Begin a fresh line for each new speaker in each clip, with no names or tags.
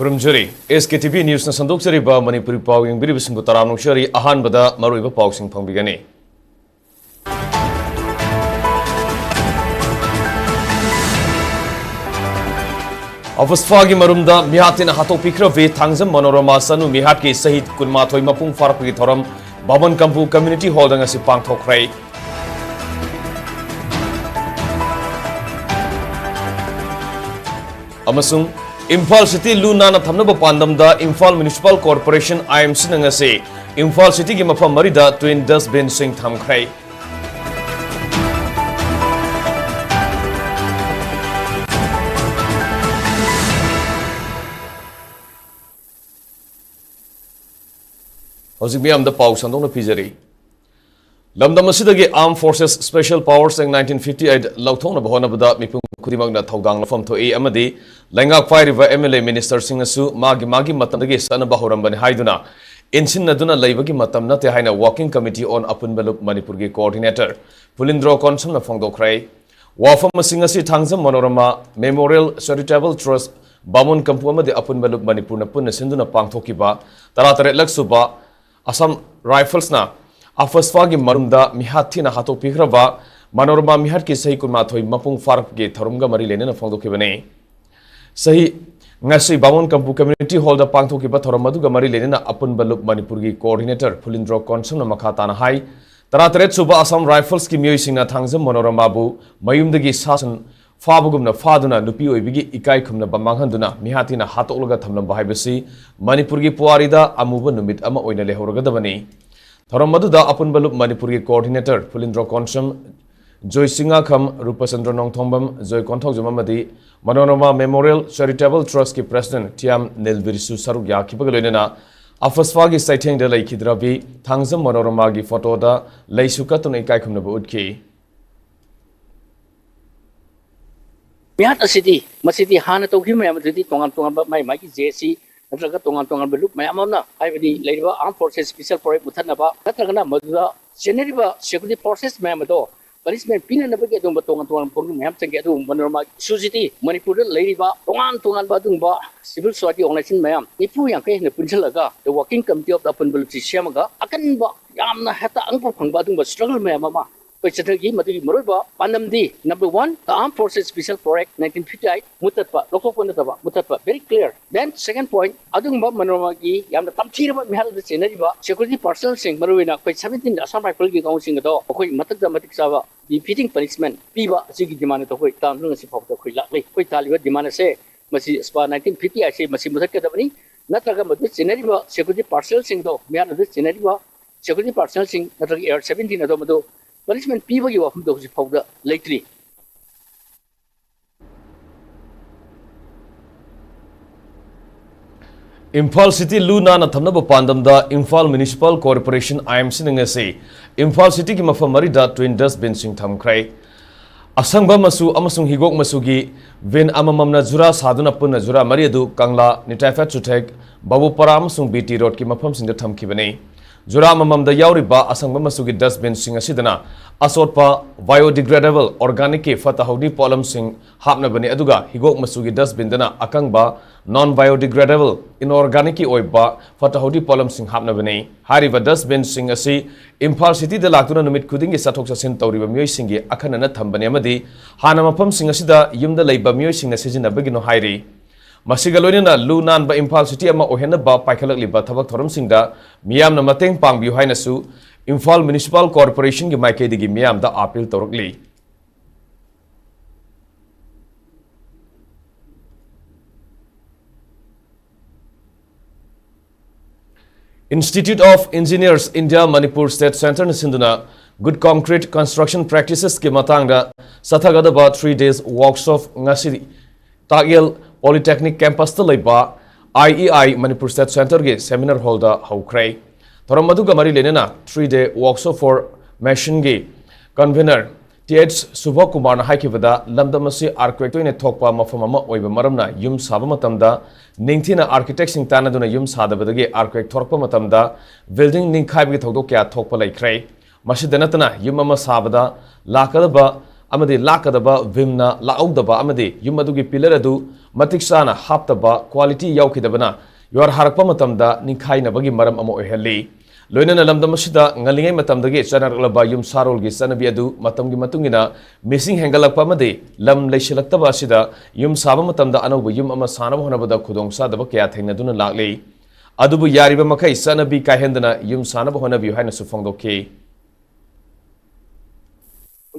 Kurumjari, SKTV News na sandok ba Manipuri pau yung biribising ko taranong shari ahan bada maruiba pau sing pangbigani. Avasfagi marumda mihatin hatok pikra ve thangzam manorama sanu mihat ke sahit kunma thoi mapung farpagi thoram Baban Kampu Community Hall dang asi pangthokrai. Amasung Imphal City Luna na thamnaba pandamda Imphal Municipal Corporation IMC nangase Imphal City gi mafam marida twin dustbin sing thamkhrai. Hojik miyam da pau sandong na pizari. Lamdam asidagi Armed Forces Special Powers in 1958 lauthong na bahona bada mipung kudimag na thawdang lafam to e amadi laingak pairiva MLA Minister singasu magi matamdagi sana bahoram bani haiduna insin naduna laibagi matam na te haina Working Committee on Apun Balup Manipur gi Coordinator Pulindro Konsum na phongdokrai wafam singasi thangzam Manorama Memorial Charitable Trust Bamun Kampu amadi Apun Balup Manipur na punna sinduna pangthokiba taratare laksuba Assam Rifles na Afasfagi marumda mihathi na hatok pikraba Manorama mihat ki sahi kunma thoi mapung farp ge tharumga mari lene na phongdoki bane sahi ngasi Bamun Kampu Community Hall da pangthoki ba thoram madu ga mari lene na Apun Balup Manipur gi Coordinator Pulindro Konsum na makha tana hai taratret suba Assam Rifles ki miyoi singna thangzam Manorama bu mayumdagi sasan fabugumna faduna nupi oibigi ikai khumna bamanghanduna mihati na hatokloga thamlam bahaibasi Manipur gi puarida amuba numit ama oina lehoraga dabani thoram madu da Apun Balup Manipur gi Coordinator Pulindro Konsum Joy Singa Kham Rupasandra Nongthombam Joy Konthok Jamamadi Manorama Memorial Charitable Trust ki President Tiam Nelvirisu Saruk Yakipagaloinena Afasfagi Saiteng de Laikidrabi Thangzam Manorama gi photo da Laisukatun ikai khumna ba udki
Mihat asidi masidi hana tawhi mayam adudi tongan ba mai ki JC natraga tongan balup mayam na haibadi leiba Armed Forces Special Project uthanna ba natraga na madura generally ba security forces mayam do punishment pina na bagi adum tongan ponu mayam change adu Manorama society Manipur leiba tongan ba dung ba civil society organization mayam ipu yang kai na punjalaga the Working Committee of the Apun Balup Systemaga akan ba yamna hata angpa phangba dung ba struggle mayam ma Pachagi Madu Muruba, Panamdi, number 1, the Armed Forces Special Project 1958, Mutatpa, Lokoponataba, Mutatpa, very clear. Then, second point, Adungba Manomagi, Yam the Tamchiraba Mihal the Senariba, Security Personnel Sing, Maruina, quite 17 Assam Rifle Gong Singado, Okoi Matamatic Sava, repeating punishment, Piva, Sigi demand to Hoi Town Lunacy of the Kuilakli, Kuitali, demand say, Masi Spa 1950, I say Masimutaka, Nataga Madu Senariba, Security Personnel Sing, though, Miana the Senariba, Security Personnel Sing, Nataki Air 17 Adomado. Punishment people you often those powder lately.
Imphal City Luna na thamnaba pandamda Imphal Municipal Corporation IMC nangase Imphal City ki mafam marida twin dustbin sing thamkhrai asangba masu amasung higok masugi vin amamamna jura saduna punna jura mariadu Kangla Nitaifa Chuthek Babu Para amasung BT Road ki mafam singda thamkhibane Jura mamamda yauriba asangba masugi dustbin sing asidana asotpa biodegradable organic ke fatahodi polam sing hapna bani aduga higok masugi dustbin dana akangba non biodegradable inorganic ki oiba fatahodi polam sing hapna bani hariba dustbin sing asi Imphal City da laktuna numit khudingi sathok sasin tawriba miyoi singi akhanana thambani amadi hana mafam sing asida yumda leiba miyoi sing na sijina bagino hairi Masigaloina Lunan ba Imphal City ama ohena ba paikhalak liba thabak thoram singda miyam na mateng pangbiu haina su Imphal Municipal Corporation gi maike digi miyam da appeal torokli Institute of Engineers India Manipur State Center na sinduna good concrete construction practices ki matangda sathagada ba 3 days workshop ngasi Tagil Polytechnic Campus to Laiba IEI Manipur State Center ge seminar hall da hokrai thoram maduga mari lenena 3-day workshop for machine ge convener TH Subha Kumar na haikibada lamdamasi architect ne thokpa mafamama oiba maramna yum saba matamda ningthina architect sing tanaduna yum sadabadagi architect thorpa matamda building ningkhai bi thokdo kya thokpa laikrai masidanatana yum ama sabada lakadaba amadi lakadaba vimna laudaba amadi yum adugi pillar adu matik sana haptaba quality yaukidabana yor harakpa matamda ningkhainabagi maram ama oihalli loinana lamdam asida ngalingai matamdagi chanarlaba yum sarolgi sanabi adu matamgi matungina missing hengalakpa amade lam leishalaktaba asida yum saba matamda anauba yum ama sanaba honabada khudong sadaba kya thainaduna lakli adubu yariba makai sanabi kaihendana yum sanaba honabi haina su phongdokki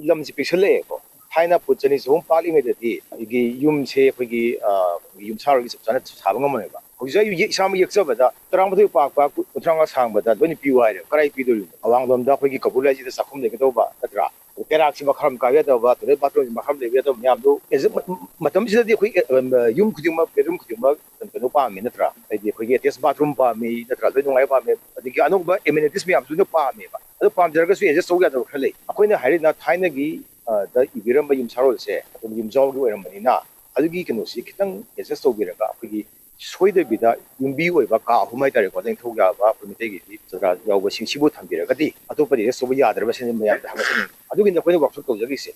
lam si pisale ko haina puchani zum pali me dati igi yum se phigi yum sarolgi sabchana sabanga maneba hoja yu isam yeksa bada tarang badu pa pa utranga sang bada bani piwa re karai pido awang dom da phigi kabula ji da sakhum de to ba tatra kerak si makham ka ya to ba to patro makham de ya to myam do matam si di khoi yum khuding ma bedroom khuding ma no pa me natra ai di khoi tes bathroom pa me natra do ngai pa me adi ki anok ba amenities myam su no pa me ba ado pam jar ga su je so ya do khale akoi na hari na thaina gi da ibiram ba yum sarol se yum jaw gi oram ni na adugi kino si kitang je so bi ra ga phigi soide bida yumbi oiba ka humai tare ko deng thog ya ba pumite gi jara yaw ba sing sibu thambira gadi atu pari so ba yadra ba sen mayam da hamasin adu gi na ko workshop ko jagi se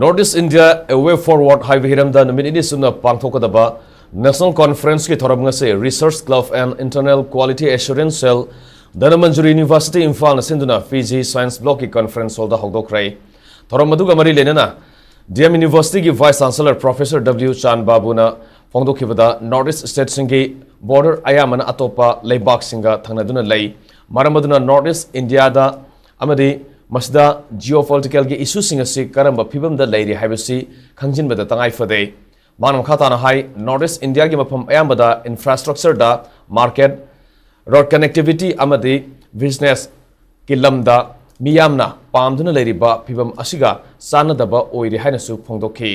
Northeast India a way forward highway hiramda namin suna pangthokadaba National Conference ki thorab ngase Research Club and Internal Quality Assurance Cell Dhanmanjuri University Imphal na sinduna Fiji Science Block ki conference holda hogdokrai thoram maduga mari lenana DM University ki Vice Chancellor Professor W. Chan Babuna Fongdokibada Northeast State Singi border ayamana atopa leibak singa thangnaduna lei maramaduna Northeast India da amadi masda geopolitical ki issue singa si karamba phibam da leiri haibasi khangjinbada tangai fade manam khatana hai Northeast India ki mafam ayambada infrastructure da market road connectivity amadi business ki lamda miyamna pamduna leiriba phibam asiga sanadaba oiri haina su phongdokhi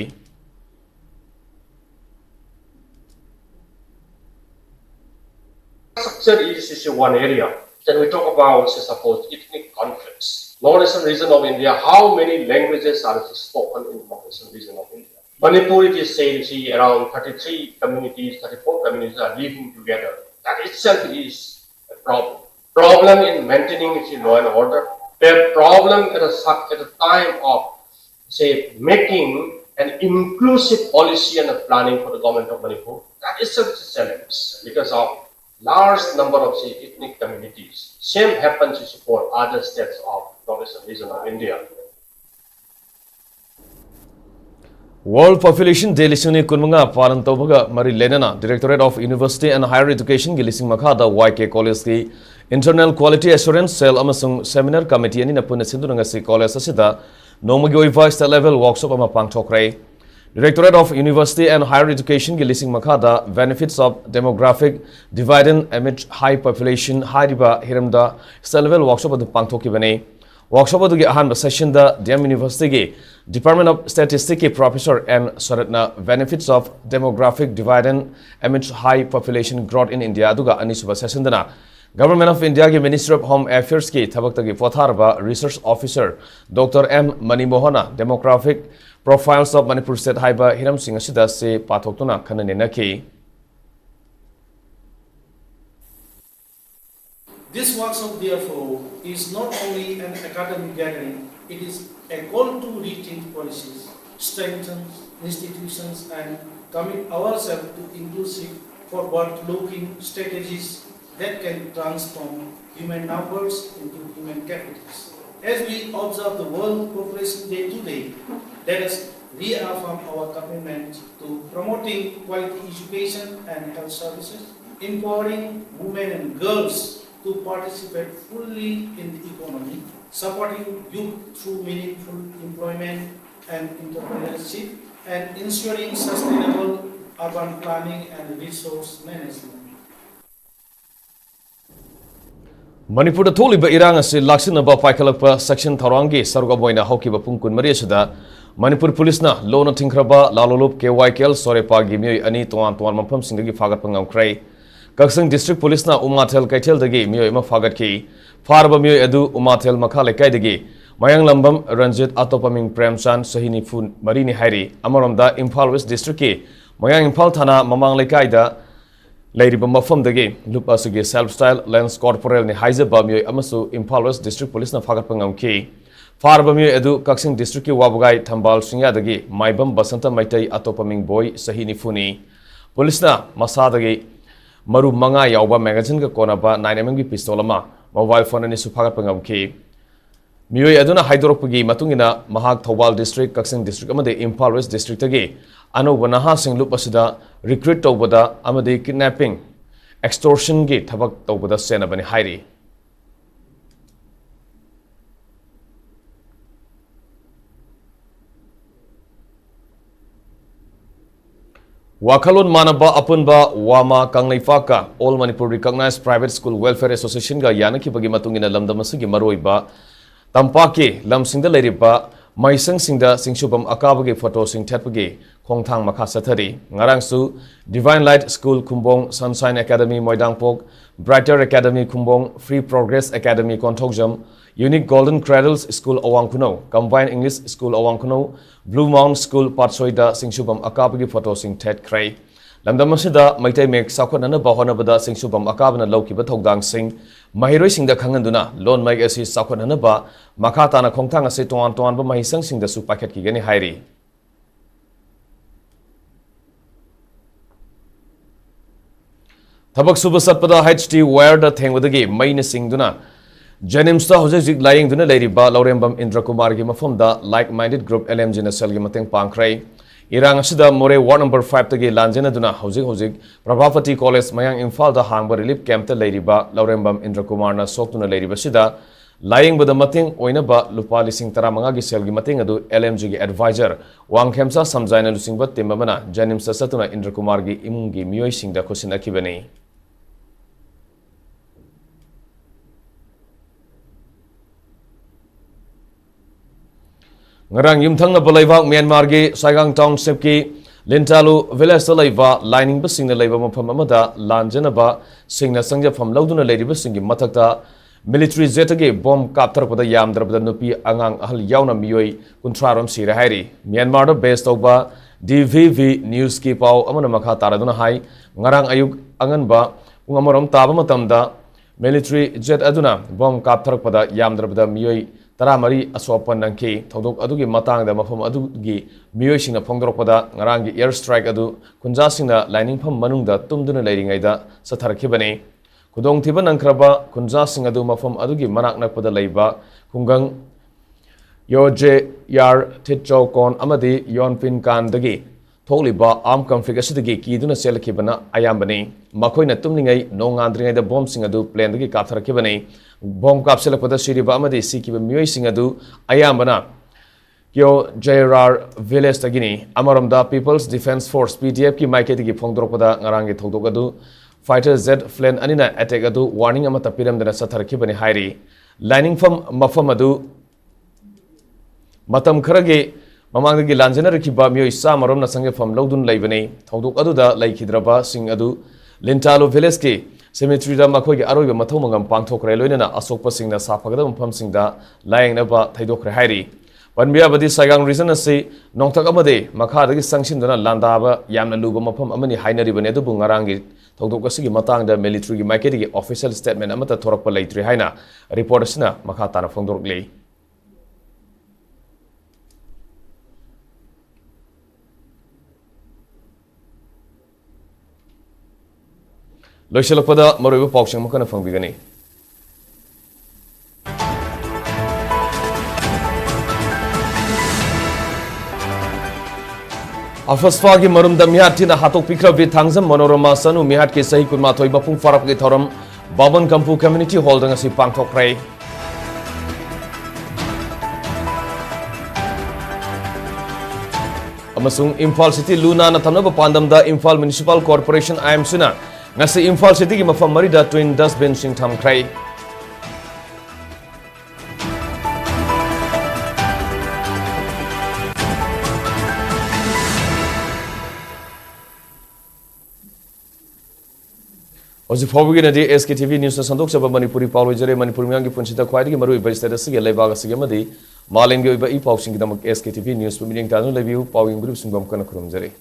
Structure is one area. Then we talk about, say, suppose, ethnic conflicts. Northeastern region of India, how many languages are spoken in northeastern region of India? Manipur, it is said, see, around 33 communities, 34 communities are living together. That itself is a problem. Problem in maintaining law and order. A problem at a time of, say, making an inclusive policy and a planning for the government of Manipur. That is such a challenge because of large number of, say, ethnic communities. Same happens for other states of northeastern region of India.
World Population Day lisingni kunmanga palan tawbaga mari lenana Directorate of University and Higher Education gi lising makhada YK College ki Internal Quality Assurance Cell amasung Seminar Committee ani napuna sindunanga si college asida nomagi oiva state level workshop ama pangthokrai Directorate of University and Higher Education gi lising makhada benefits of demographic divide amid high population hariba hiramda state level workshop adu pangthokibani workshop adu gi ahan session da DM University gi Department of Statistics Professor M. Saratna benefits of demographic divide amid high population growth in India aduga anisuba session dana Government of India ki Ministry of Home Affairs ki thabakta ki potharba Research Officer Dr. M. Manimohana Demographic Profiles of Manipur State haiba hiram sing asida se pathoktuna khanane ki
This workshop, therefore, is not only an academic gathering, it is a call to rethink policies, strengthen institutions, and commit ourselves to inclusive, forward-looking strategies that can transform human numbers into human capitals. As we observe the World Population Day today, let us reaffirm our commitment to promoting quality education and health services, empowering women and girls to participate fully in the economy, supporting youth through meaningful employment and entrepreneurship, and ensuring sustainable urban planning and resource management.
Manipur da tholiba irang ase laksinaba paikalakpa section tharangi saruga boina hokiba pungkun mari asida Manipur Police na lona thingkraba lalolup KYKL sorepa gi mioi ani toan toan mafam singagi fagat pangam krai Kaksang District Police na Umathel Kaitel dagi mioi ma fagat ki farba mioi adu Umathel makhale kai dagi mayang lambam Ranjit Atopaming Premchan Sahini Fun Marini Hairi Amaramda Imphal West District ki mayang Imphal Thana Mamang Lekai da Lady Mafam dagi Lupasugi Self Style Lens Corporal ni Haiza Bamio Amasu Imphal West District Police na fagat pangam ki फारब मियोय अदु Kakching district की वाबगाई थंबाल सिंगादगी माइबम बसंत मैतई अतोपमिंग बोय सही निफुनी पुलिसना मसादगी मरु मंगा यावबा magazine का कोनाबा 9mm की पिस्तौल अमा mobile phone अनि सुफागत पंगमखी मियोय अदुना हाइदोरकपगी मतुंगिना महाग थौबाल डिस्ट्रिक्ट कक्सिंग डिस्ट्रिक्ट अमदे इम्फाल वेस्ट डिस्ट्रिक्ट तगी अनौब नहा सिंग लुप असिदा रिक्रूट तौबदा अमदे किडनैपिंग एक्सटोर्शन की थबक तौबदा सेनबनी हाइरी Wakalon Manaba Apunba Wama Kanglaifa All Manipur Recognized Private School Welfare Association ga Yanaki Bagi Matungina Lamdamasugi Maroiba Tampaki Lam Singda Leriba Maisang Singda Singshubam Akabagi Photo Sing Tepagi Kongtang Makasatari Ngarangsu Divine Light School Kumbong Sunshine Academy Moidangpok Brighter Academy Kumbong Free Progress Academy Kontogjam Unique Golden Cradles School Awangkuno Combined English School Awangkuno Blue Mount School Patsoida Singshubam Akabagi Photo Sing Ted Cray Lamdamasida Maitai Mek Sakwanana Bahonabada Singshubam Akabana Loki Batogdang Sing Mahiroi Singda Kanganduna Lon Mike Asi Sakwanana Ba Makatana Kongtang Ase Tuan Tuan Ba Mahisang Singda Supaket Kigani Hairi Tabak Subasatpada HT Where the Thengwadagi Maina Singduna Janimsta Hojik lying Duna Lady Ba Laurembam Indra Kumar Gimafumda like minded group LMG Nasel Gimateng Pankray Irang Asida More Ward number 5 Tagi Lanjana Duna Hojik Prabhapati College Mayang Imphal the Hangba Relief Camp the Lady Ba Laurembam Indra Kumar na Soktuna Lady Basida lying with the Mating Oinaba Lupali Sing Taramanga Gisel Gimating Adu LMG advisor Wang Kemsa Samzaina Lusingba Timamana Janimsta Satuna Indra Kumar Gi Imungi Mioy Sing the Kosina Kibani Ngarang Yumthang na Balaivak Myanmar gi Saigang Township ki Lintalu village ta laiba lining ba singna laiba mafam amada lanjana ba singna sangja pham lauduna leiriba singi mathakta military jet gi bomb kaptharpada yamdrabada nupi angang ahal yauna miyoi kunthraram sira hairi Myanmar da based over DVV news ki pau amana makha taraduna hai ngarang ayuk angan ba pungamoram taba matamda military jet aduna bomb kaptharpada yamdrabada miyoi Taramari Aswapan Nanki, Todok Adugi Matang, the Mafam Adugi, Mioshing a Pongdropada, Narangi airstrike Adu, Kunjasina, lining from Manunda, Tumduna Lading Aida, Satar Kibane, Kudong Tiban and Kraba, Kunjasing Adu Mafam Adugi, Manakna Pada Laiba, Kungang Yoje Yar Titcho Kon Amadi, Yon Pin Kan Dagi, Toliba, Arm Configuration the Giki, Duna Sel Kibana, Ayambani, Makoina Tumlingai, no andring the bomb sing Adu, plan the Katar Kibane. Bomb capsule pada Siri Bamadi Siki Mui Singadu Ayambana Yo JRR Village Tagini Amaramda People's Defense Force PDF ki Maiketi Pongdropada Narangi Togadu Fighter Z Flen Anina Ategadu warning Amata Piram than a Satar Kibani Hairi lining from Mafamadu Matam Karagi Mamangagi Lanjana Kiba Mui Samaram Nasanga from Lodun Laibane Togdu Aduda Like Hidraba Sing Adu Lintalo Village Cemetery da Makogi Aroga Matomangam Pangtokre Loina Asokpa Singna Sapagadam Pum Singda lying Naba Taidokre Hairi. When we have this Sagang reason to say Nongtakamade, Makadagi sanction dona Landaba, Yamna Luba Mapam Amani Hainari Benedu Bungarangi, Togokasi Matang the military Maketi official statement Amata Torapa Latri Haina, reportersna Makatana Fondorgli. Loishalpada Maruba Pokshan Makana from Vigani. Afasfagi Marum the Mihatina Hato Pikra with Tangzam Monorama Sanu Mihat Kisai Kumatoi Bapung Farap Gitorum, Baban Kampu Community holding a Sipangtok Pray. Amasung Imphal City Luna Natanaba Pandam the Imphal Municipal Corporation I am Suna. Nasi Imphal City ki mafam marida twin dustbin sing tham kray. Ozi fobi na di SKTV news na sandok sa Manipuri Paulo jare Manipur miyang ki punchita khwaidi ki maru iba status ge lebaga sige madi maling ge iba I pau sing ki damak SKTV news pemiling tanu lebiu pau ing group sing bam kana khurum jare.